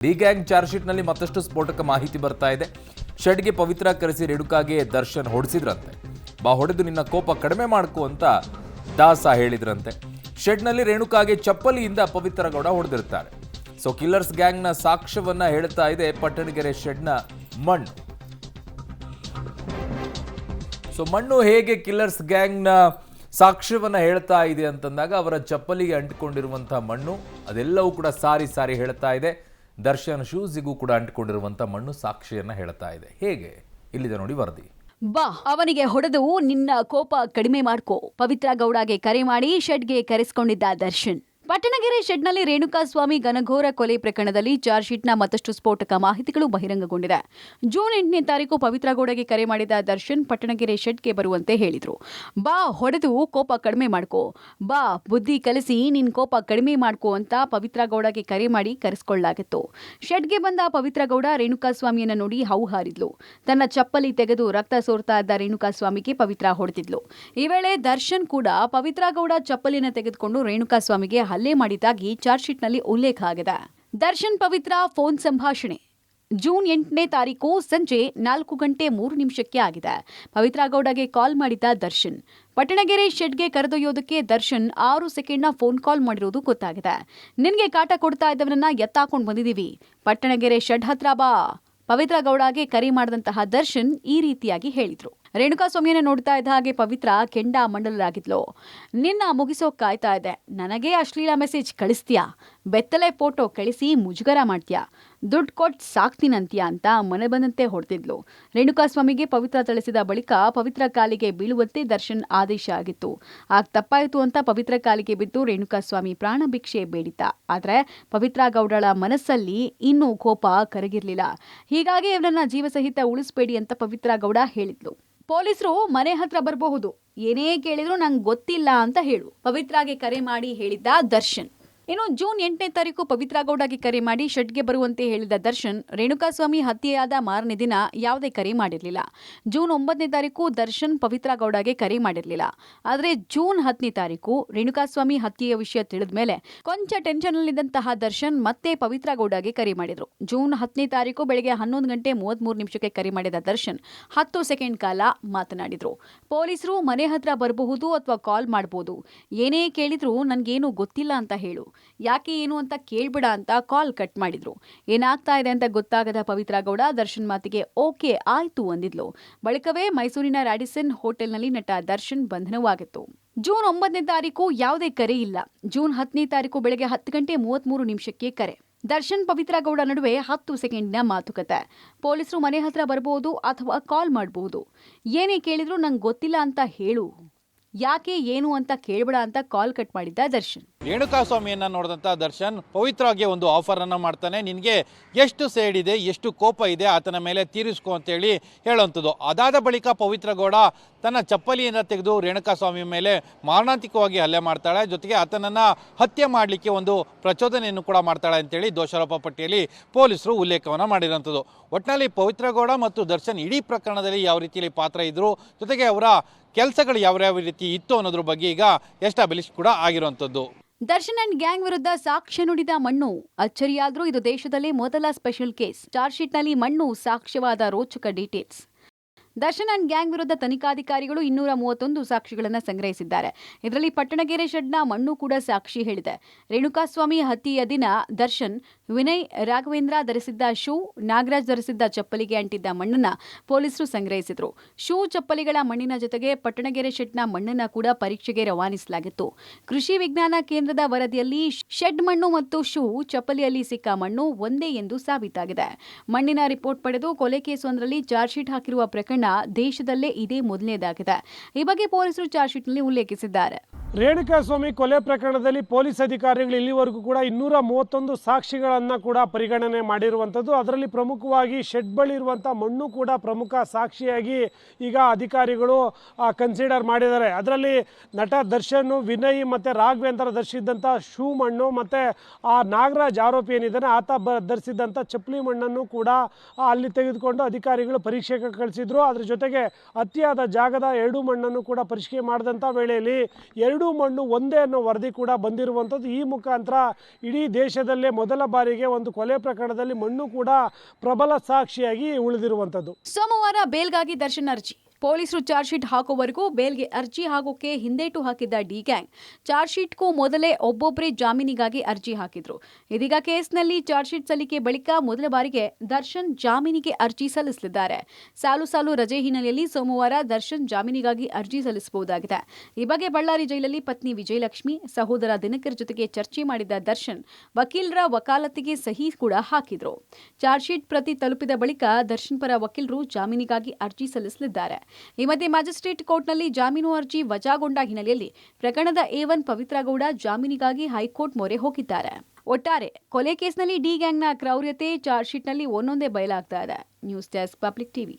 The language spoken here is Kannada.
ಡಿ ಗ್ಯಾಂಗ್ ಚಾರ್ಜ್ ಶೀಟ್ನಲ್ಲಿ ಮತ್ತಷ್ಟು ಸ್ಫೋಟಕ ಮಾಹಿತಿ ಬರ್ತಾ ಇದೆ. ಶೆಡ್ಗೆ ಪವಿತ್ರ ಕರೆಸಿ ರೇಣುಕಾಗೆ ದರ್ಶನ್ ಹೊಡೆಸಿದ್ರಂತೆ. ಬಾ ಹೊಡೆದು ನಿನ್ನ ಕೋಪ ಕಡಿಮೆ ಮಾಡ್ಕೋ ಅಂತ ದಾಸ ಹೇಳಿದ್ರಂತೆ. ಶೆಡ್ನಲ್ಲಿ ರೇಣುಕಾಗೆ ಚಪ್ಪಲಿಯಿಂದ ಪವಿತ್ರ ಗೌಡ ಹೊಡೆದಿರ್ತಾರೆ. ಸೊ ಕಿಲ್ಲರ್ಸ್ ಗ್ಯಾಂಗ್ನ ಸಾಕ್ಷ್ಯವನ್ನ ಹೇಳ್ತಾ ಇದೆ ಪಟ್ಟಣಗೆರೆ ಶೆಡ್ನ ಮಣ್ಣು. ಸೊ ಮಣ್ಣು ಹೇಗೆ ಕಿಲ್ಲರ್ಸ್ ಗ್ಯಾಂಗ್ನ ಸಾಕ್ಷ್ಯವನ್ನ ಹೇಳ್ತಾ ಇದೆ ಅಂತಂದಾಗ ಅವರ ಚಪ್ಪಲಿಗೆ ಅಂಟಿಕೊಂಡಿರುವಂತಹ ಮಣ್ಣು ಅದೆಲ್ಲವೂ ಕೂಡ ಸಾರಿ ಸಾರಿ ಹೇಳ್ತಾ ಇದೆ. ದರ್ಶನ್ ಶೂಸಿಗೂ ಕೂಡ ಅಂಟಿಕೊಂಡಿರುವಂತಹ ಮಣ್ಣು ಸಾಕ್ಷಿಯನ್ನ ಹೇಳ್ತಾ ಇದೆ. ಹೇಗೆ ಇಲ್ಲಿದೆ ನೋಡಿ ವರದಿ. ಬಾ ಅವನಿಗೆ ಹೊಡೆದು ನಿನ್ನ ಕೋಪ ಕಡಿಮೆ ಮಾಡ್ಕೋ, ಪವಿತ್ರ ಗೌಡಗೆ ಕರೆ ಮಾಡಿ ಶೆಡ್ಗೆ ಕರೆಸಿಕೊಂಡಿದ್ದ ದರ್ಶನ್. ಪಟ್ಟಣಗೆರೆ ಶೆಡ್ನಲ್ಲಿ ರೇಣುಕಾಸ್ವಾಮಿ ಘನಘೋರ ಕೊಲೆ ಪ್ರಕರಣದಲ್ಲಿ ಚಾರ್ಜ್ ಶೀಟ್ನ ಮತ್ತಷ್ಟು ಸ್ಫೋಟಕ ಮಾಹಿತಿಗಳು ಬಹಿರಂಗಗೊಂಡಿದೆ. ಜೂನ್ 8ನೇ ತಾರೀಕು ಪವಿತ್ರ ಗೌಡಗೆ ಕರೆ ಮಾಡಿದ ದರ್ಶನ್ ಪಟ್ಟಣಗೆರೆ ಶೆಡ್ಗೆ ಬರುವಂತೆ ಹೇಳಿದ್ರು. ಬಾ ಹೊಡೆದು ಕೋಪ ಕಡಿಮೆ ಮಾಡ್ಕೋ, ಬಾ ಬುದ್ಧಿ ಕಲಿಸಿ ನಿನ್ ಕೋಪ ಕಡಿಮೆ ಮಾಡ್ಕೋ ಅಂತ ಪವಿತ್ರ ಗೌಡಗೆ ಕರೆ ಮಾಡಿ ಕರೆಸಿಕೊಳ್ಳಲಾಗಿತ್ತು. ಶೆಡ್ಗೆ ಬಂದ ಪವಿತ್ರ ಗೌಡ ರೇಣುಕಾಸ್ವಾಮಿಯನ್ನ ನೋಡಿ ಹೌಹಾರಿದ್ಲು. ತನ್ನ ಚಪ್ಪಲಿ ತೆಗೆದು ರಕ್ತ ಸೋರ್ತಾ ಇದ್ದ ರೇಣುಕಾಸ್ವಾಮಿಗೆ ಪವಿತ್ರ ಹೊಡೆದಿದ್ಲು. ಈ ವೇಳೆ ದರ್ಶನ್ ಕೂಡ ಪವಿತ್ರ ಗೌಡ ಚಪ್ಪಲಿನ ತೆಗೆದುಕೊಂಡು ರೇಣುಕಾಸ್ವಾಮಿಗೆ ಹಲ್ಲೆ ಮಾಡಿದ್ದಾಗಿ ಚಾರ್ಜ್ ಶೀಟ್ನಲ್ಲಿ ಉಲ್ಲೇಖ ಆಗಿದೆ. ದರ್ಶನ್ ಪವಿತ್ರ ಫೋನ್ ಸಂಭಾಷಣೆ ಜೂನ್ 8ನೇ ತಾರೀಕು ಸಂಜೆ 4:03 ಆಗಿದೆ. ಪವಿತ್ರ ಗೌಡಗೆ ಕಾಲ್ ಮಾಡಿದ್ದ ದರ್ಶನ್. ಪಟ್ಟಣಗೆರೆ ಶೆಡ್ಗೆ ಕರೆದೊಯ್ಯೋದಕ್ಕೆ ದರ್ಶನ್ 6 ಸೆಕೆಂಡ್ನ ಫೋನ್ ಕಾಲ್ ಮಾಡಿರೋದು ಗೊತ್ತಾಗಿದೆ. ನಿನ್ಗೆ ಕಾಟ ಕೊಡ್ತಾ ಇದ್ದವನನ್ನ ಎತ್ತಾಕೊಂಡು ಬಂದಿದ್ದೀವಿ, ಪಟ್ಟಣಗೆರೆ ಶೆಡ್ ಹತ್ರ ಬಾ, ಪವಿತ್ರ ಗೌಡಗೆ ಕರೆ ಮಾಡಿದಂತಹ ದರ್ಶನ್ ಈ ರೀತಿಯಾಗಿ ಹೇಳಿದ್ರು. ರೇಣುಕಾಸ್ವಾಮಿಯನ್ನ ನೋಡ್ತಾ ಇದ್ದ ಹಾಗೆ ಪವಿತ್ರ ಕೆಂಡ ಮಂಡಲರಾಗಿದ್ಲು. ನಿನ್ನ ಮುಗಿಸೋಕ್ ಕಾಯ್ತಾ ಇದೆ, ನನಗೆ ಅಶ್ಲೀಲ ಮೆಸೇಜ್ ಕಳಿಸ್ತೀಯಾ, ಬೆತ್ತಲೆ ಫೋಟೋ ಕಳಿಸಿ ಮುಜುಗರ ಮಾಡ್ತೀಯಾ, ದುಡ್ಡು ಕೊಟ್ಟು ಸಾಕ್ತೀನಂತೀಯಾ ಅಂತ ಮನೆ ಬಂದಂತೆ ಹೊಡೆದಿದ್ಲು. ರೇಣುಕಾಸ್ವಾಮಿಗೆ ಪವಿತ್ರ ಥಳಿಸಿದ ಬಳಿಕ ಪವಿತ್ರ ಕಾಲಿಗೆ ಬೀಳುವಂತೆ ದರ್ಶನ್ ಆದೇಶ ಆಗಿತ್ತು. ಆಗ ತಪ್ಪಾಯಿತು ಅಂತ ಪವಿತ್ರ ಕಾಲಿಗೆ ಬಿದ್ದು ರೇಣುಕಾಸ್ವಾಮಿ ಪ್ರಾಣ ಭಿಕ್ಷೆ ಬೇಡಿದ್ದ. ಆದ್ರೆ ಪವಿತ್ರ ಗೌಡಳ ಮನಸ್ಸಲ್ಲಿ ಇನ್ನೂ ಕೋಪ ಕರಗಿರ್ಲಿಲ್ಲ. ಹೀಗಾಗಿ ಇವರನ್ನ ಜೀವಸಹಿತ ಉಳಿಸ್ಬೇಡಿ ಅಂತ ಪವಿತ್ರ ಗೌಡ ಹೇಳಿದ್ಲು. ಪೊಲೀಸರು ಮನೆ ಹತ್ರ ಬರಬಹುದು, ಏನೇ ಕೇಳಿದ್ರು ನಂಗೆ ಗೊತ್ತಿಲ್ಲ ಅಂತ ಹೇಳು, ಪವಿತ್ರಾಗೆ ಕರೆ ಮಾಡಿ ಹೇಳಿದ್ದ ದರ್ಶನ್. ಇನ್ನು ಜೂನ್ 8ನೇ ತಾರೀಕು ಪವಿತ್ರ ಗೌಡಗೆ ಕರೆ ಮಾಡಿ ಶೆಡ್ಗೆ ಬರುವಂತೆ ಹೇಳಿದ ದರ್ಶನ್ ರೇಣುಕಾಸ್ವಾಮಿ ಹತ್ಯೆಯಾದ ಮಾರನೇ ದಿನ ಯಾವುದೇ ಕರೆ ಮಾಡಿರಲಿಲ್ಲ. ಜೂನ್ 9ನೇ ತಾರೀಕು ದರ್ಶನ್ ಪವಿತ್ರ ಗೌಡಗೆ ಕರೆ ಮಾಡಿರಲಿಲ್ಲ. ಆದರೆ ಜೂನ್ 10ನೇ ತಾರೀಕು ರೇಣುಕಾಸ್ವಾಮಿ ಹತ್ಯೆಯ ವಿಷಯ ತಿಳಿದ ಮೇಲೆ ಕೊಂಚ ಟೆನ್ಷನ್ನಲ್ಲಿದ್ದಂತಹ ದರ್ಶನ್ ಮತ್ತೆ ಪವಿತ್ರ ಗೌಡಗೆ ಕರೆ ಮಾಡಿದ್ರು. ಜೂನ್ 10ನೇ ತಾರೀಕು ಬೆಳಗ್ಗೆ 11:33 ಕರೆ ಮಾಡಿದ ದರ್ಶನ್ 10 ಸೆಕೆಂಡ್ ಕಾಲ ಮಾತನಾಡಿದ್ರು. ಪೊಲೀಸರು ಮನೆ ಹತ್ರ ಬರಬಹುದು ಅಥವಾ ಕಾಲ್ ಮಾಡಬಹುದು, ಏನೇ ಕೇಳಿದ್ರು ನನ್ಗೇನು ಗೊತ್ತಿಲ್ಲ ಅಂತ ಹೇಳು, ಯಾಕೆ ಏನು ಅಂತ ಕೇಳ್ಬಿಡ ಅಂತ ಕಾಲ್ ಕಟ್ ಮಾಡಿದ್ರು. ಏನಾಗ್ತಾ ಇದೆ ಅಂತ ಗೊತ್ತಾಗದ ಪವಿತ್ರ ಗೌಡ ದರ್ಶನ್ ಮಾತಿಗೆ ಓಕೆ ಆಯ್ತು ಅಂದಿದ್ಲು. ಬಳಿಕವೇ ಮೈಸೂರಿನ ರಾಡಿಸನ್ ಹೋಟೆಲ್ನಲ್ಲಿ ನಟ ದರ್ಶನ್ ಬಂಧನವಾಗಿತ್ತು. ಜೂನ್ 9ನೇ ತಾರೀಕು ಯಾವುದೇ ಕರೆ ಇಲ್ಲ. ಜೂನ್ 10ನೇ ತಾರೀಕು ಬೆಳಗ್ಗೆ 10:33 ಕರೆ. ದರ್ಶನ್ ಪವಿತ್ರ ಗೌಡ ನಡುವೆ 10 ಸೆಕೆಂಡ್ನ ಮಾತುಕತೆ. ಪೊಲೀಸರು ಮನೆ ಹತ್ರ ಬರಬಹುದು ಅಥವಾ ಕಾಲ್ ಮಾಡಬಹುದು, ಏನೇ ಕೇಳಿದ್ರು ನಂಗೆ ಗೊತ್ತಿಲ್ಲ ಅಂತ ಹೇಳು, ಯಾಕೆ ಏನು ಅಂತ ಕೇಳ್ಬೇಡ ಅಂತ ಕಾಲ್ ಕಟ್ ಮಾಡಿದ್ದ ದರ್ಶನ್. ರೇಣುಕಾಸ್ವಾಮಿಯನ್ನ ನೋಡಿದಂಥ ದರ್ಶನ್ ಪವಿತ್ರಗೆ ಒಂದು ಆಫರ್ ಅನ್ನ ಮಾಡ್ತಾನೆ. ನಿನಗೆ ಎಷ್ಟು ಸೇಡ್ ಇದೆ, ಎಷ್ಟು ಕೋಪ ಇದೆ ಆತನ ಮೇಲೆ ತೀರಿಸ್ಕೊ ಅಂತೇಳಿ ಹೇಳುವಂಥದ್ದು. ಅದಾದ ಬಳಿಕ ಪವಿತ್ರ ಗೌಡ ತನ್ನ ಚಪ್ಪಲಿಯನ್ನು ತೆಗೆದು ರೇಣುಕಾಸ್ವಾಮಿ ಮೇಲೆ ಮಾರಣಾಂತಿಕವಾಗಿ ಹಲ್ಲೆ ಮಾಡ್ತಾಳೆ. ಜೊತೆಗೆ ಆತನನ್ನು ಹತ್ಯೆ ಮಾಡಲಿಕ್ಕೆ ಒಂದು ಪ್ರಚೋದನೆಯನ್ನು ಕೂಡ ಮಾಡ್ತಾಳೆ ಅಂತೇಳಿ ದೋಷಾರೋಪ ಪಟ್ಟಿಯಲ್ಲಿ ಪೊಲೀಸರು ಉಲ್ಲೇಖವನ್ನು ಮಾಡಿರೋಂಥದ್ದು. ಒಟ್ಟಿನಲ್ಲಿ ಪವಿತ್ರ ಗೌಡ ಮತ್ತು ದರ್ಶನ್ ಇಡೀ ಪ್ರಕರಣದಲ್ಲಿ ಯಾವ ರೀತಿಯಲ್ಲಿ ಪಾತ್ರ ಇದ್ರು, ಜೊತೆಗೆ ಅವರ ಕೆಲಸಗಳು ಯಾವ ರೀತಿ ಇತ್ತು ಅನ್ನೋದ್ರ ಬಗ್ಗೆ ಈಗ ಎಸ್ಟಾಬ್ಲಿಷ್ ಕೂಡ ಆಗಿರುವಂಥದ್ದು. ದರ್ಶನ್ ಅಂಡ್ ಗ್ಯಾಂಗ್ ವಿರುದ್ಧ ಸಾಕ್ಷ್ಯ ನುಡಿದ ಮಣ್ಣು. ಅಚ್ಚರಿಯಾದ್ರೂ ಇದು ದೇಶದಲ್ಲೇ ಮೊದಲ ಸ್ಪೆಷಲ್ ಕೇಸ್. ಚಾರ್ಜ್ ಶೀಟ್ನಲ್ಲಿ ಮಣ್ಣು ಸಾಕ್ಷ್ಯವಾದ ರೋಚಕ ಡೀಟೇಲ್ಸ್. ದರ್ಶನ್ ಅಂಡ್ ಗ್ಯಾಂಗ್ ವಿರುದ್ಧ ತನಿಖಾಧಿಕಾರಿಗಳು 231 ಸಾಕ್ಷಿಗಳನ್ನು ಸಂಗ್ರಹಿಸಿದ್ದಾರೆ. ಇದರಲ್ಲಿ ಪಟ್ಟಣಗೆರೆ ಶೆಡ್ನ ಮಣ್ಣು ಕೂಡ ಸಾಕ್ಷಿ ಹೇಳಿದೆ. ರೇಣುಕಾಸ್ವಾಮಿ ಹತ್ಯೆಯ ದಿನ ದರ್ಶನ್, ವಿನಯ್, ರಾಘವೇಂದ್ರ ಧರಿಸಿದ್ದ ಶೂ, ನಾಗರಾಜ್ ಧರಿಸಿದ್ದ ಚಪ್ಪಲಿಗೆ ಅಂಟಿದ್ದ ಮಣ್ಣನ್ನ ಪೊಲೀಸರು ಸಂಗ್ರಹಿಸಿದ್ರು. ಶೂ, ಚಪ್ಪಲಿಗಳ ಮಣ್ಣಿನ ಜೊತೆಗೆ ಪಟ್ಟಣಗೆರೆ ಶೆಡ್ನ ಮಣ್ಣನ್ನ ಕೂಡ ಪರೀಕ್ಷೆಗೆ ರವಾನಿಸಲಾಗಿತ್ತು. ಕೃಷಿ ವಿಜ್ಞಾನ ಕೇಂದ್ರದ ವರದಿಯಲ್ಲಿ ಶೆಡ್ ಮಣ್ಣು ಮತ್ತು ಶೂ, ಚಪ್ಪಲಿಯಲ್ಲಿ ಸಿಕ್ಕ ಮಣ್ಣು ಒಂದೇ ಎಂದು ಸಾಬೀತಾಗಿದೆ. ಮಣ್ಣಿನ ರಿಪೋರ್ಟ್ ಪಡೆದು ಕೊಲೆ ಕೇಸೊಂದರಲ್ಲಿ ಚಾರ್ಜ್ ಶೀಟ್ ಹಾಕಿರುವ ಪ್ರಕರಣ ದೇಶದಲ್ಲೇ ಇದೇ ಮೊದಲನೇದಾಗಿದೆ. ಈ ಬಗ್ಗೆ ಪೊಲೀಸರು ಚಾರ್ಜ್ ಶೀಟ್ನಲ್ಲಿ ಉಲ್ಲೇಖಿಸಿದ್ದಾರೆ. ರೇಣುಕಾಸ್ವಾಮಿ ಕೊಲೆ ಪ್ರಕರಣದಲ್ಲಿ ಪೊಲೀಸ್ ಅಧಿಕಾರಿಗಳು ಇಲ್ಲಿವರೆಗೂ ಕೂಡ 231 ಸಾಕ್ಷಿಗಳನ್ನು ಕೂಡ ಪರಿಗಣನೆ ಮಾಡಿರುವಂಥದ್ದು. ಅದರಲ್ಲಿ ಪ್ರಮುಖವಾಗಿ ಶೆಡ್ ಬಳಿ ಇರುವಂಥ ಮಣ್ಣು ಕೂಡ ಪ್ರಮುಖ ಸಾಕ್ಷಿಯಾಗಿ ಈಗ ಅಧಿಕಾರಿಗಳು ಕನ್ಸಿಡರ್ ಮಾಡಿದ್ದಾರೆ. ಅದರಲ್ಲಿ ನಟ ದರ್ಶನ್, ವಿನಯ್ ಮತ್ತು ರಾಘವೇಂದ್ರ ಧರಿಸಿದ್ದಂಥ ಶೂ ಮಣ್ಣು ಮತ್ತು ಆ ನಾಗರಾಜ್ ಆರೋಪಿ ಏನಿದ್ದಾನೆ ಆತ ಧರಿಸಿದ್ದಂಥ ಚಪ್ಪಲಿ ಮಣ್ಣನ್ನು ಕೂಡ ಅಲ್ಲಿ ತೆಗೆದುಕೊಂಡು ಅಧಿಕಾರಿಗಳು ಪರೀಕ್ಷೆಗೆ ಕಳಿಸಿದ್ರು. ಅದ್ರ ಜೊತೆಗೆ ಅತಿಯಾದ ಜಾಗದ 2 ಮಣ್ಣನ್ನು ಕೂಡ ಪರಿಶೀಲನೆ ಮಾಡಿದಂಥ ವೇಳೆಯಲ್ಲಿ 2 ಮಣ್ಣು ಒಂದೇ ಅನ್ನೋ ವರದಿ ಕೂಡ ಬಂದಿರುವಂಥದ್ದು. ಈ ಮುಖಾಂತರ ಇಡೀ ದೇಶದಲ್ಲೇ ಮೊದಲ ಬಾರಿಗೆ ಒಂದು ಕೊಲೆ ಪ್ರಕರಣದಲ್ಲಿ ಮಣ್ಣು ಕೂಡ ಪ್ರಬಲ ಸಾಕ್ಷಿಯಾಗಿ ಉಳಿದಿರುವಂಥದ್ದು. ಸೋಮವಾರ ಬೇಲ್ಗಾಗಿ ದರ್ಶನ್ ಅರ್ಜಿ. ಪೊಲೀಸರು ಚಾರ್ಜ್ ಶೀಟ್ ಹಾಕೋವರೆಗೂ ಬೇಲ್ಗೆ ಅರ್ಜಿ ಹಾಕೋಕೆ ಹಿಂದೇಟು ಹಾಕಿದ್ದ ಡಿ ಗ್ಯಾಂಗ್ ಚಾರ್ಜ್ ಶೀಟ್ಗೂ ಮೊದಲೇ ಒಬ್ಬೊಬ್ಬರೇ ಜಾಮೀನಿಗಾಗಿ ಅರ್ಜಿ ಹಾಕಿದ್ರು. ಇದೀಗ ಕೇಸ್ನಲ್ಲಿ ಚಾರ್ಜ್ ಶೀಟ್ ಸಲ್ಲಿಕೆ ಬಳಿಕ ಮೊದಲ ಬಾರಿಗೆ ದರ್ಶನ್ ಜಾಮೀನಿಗೆ ಅರ್ಜಿ ಸಲ್ಲಿಸಲಿದ್ದಾರೆ. ಸಾಲು ರಜೆ ಹಿನ್ನೆಲೆಯಲ್ಲಿ ಸೋಮವಾರ ದರ್ಶನ್ ಜಾಮೀನಿಗಾಗಿ ಅರ್ಜಿ ಸಲ್ಲಿಸಬಹುದಾಗಿದೆ. ಈ ಬಗ್ಗೆ ಬಳ್ಳಾರಿ ಜೈಲಲ್ಲಿ ಪತ್ನಿ ವಿಜಯಲಕ್ಷ್ಮಿ, ಸಹೋದರ ದಿನಕರ್ ಜೊತೆಗೆ ಚರ್ಚೆ ಮಾಡಿದ ದರ್ಶನ್ ವಕೀಲರ ವಕಾಲತಿಗೆ ಸಹಿ ಕೂಡ ಹಾಕಿದ್ರು. ಚಾರ್ಜ್ ಶೀಟ್ ಪ್ರತಿ ತಲುಪಿದ ಬಳಿಕ ದರ್ಶನ್ ಪರ ವಕೀಲರು ಜಾಮೀನಿಗಾಗಿ ಅರ್ಜಿ ಸಲ್ಲಿಸಲಿದ್ದಾರೆ. ಈ ಮಧ್ಯೆ ಮ್ಯಾಜಿಸ್ಟ್ರೇಟ್ ಕೋರ್ಟ್ನಲ್ಲಿ ಜಾಮೀನು ಅರ್ಜಿ ವಜಾಗೊಂಡ ಹಿನ್ನೆಲೆಯಲ್ಲಿ ಪ್ರಕರಣದ A1 ಪವಿತ್ರ ಗೌಡ ಜಾಮೀನಿಗಾಗಿ ಹೈಕೋರ್ಟ್ ಮೊರೆ ಹೋಗಿದ್ದಾರೆ. ಒಟ್ಟಾರೆ ಕೊಲೆ ಕೇಸ್ನಲ್ಲಿ ಡಿ ಗ್ಯಾಂಗ್ನ ಕ್ರೌರ್ಯತೆ ಚಾರ್ಜ್ ಶೀಟ್ನಲ್ಲಿ ಒಂದೊಂದೇ ಬಯಲಾಗ್ತಾ ಇದೆ. News desk public TV.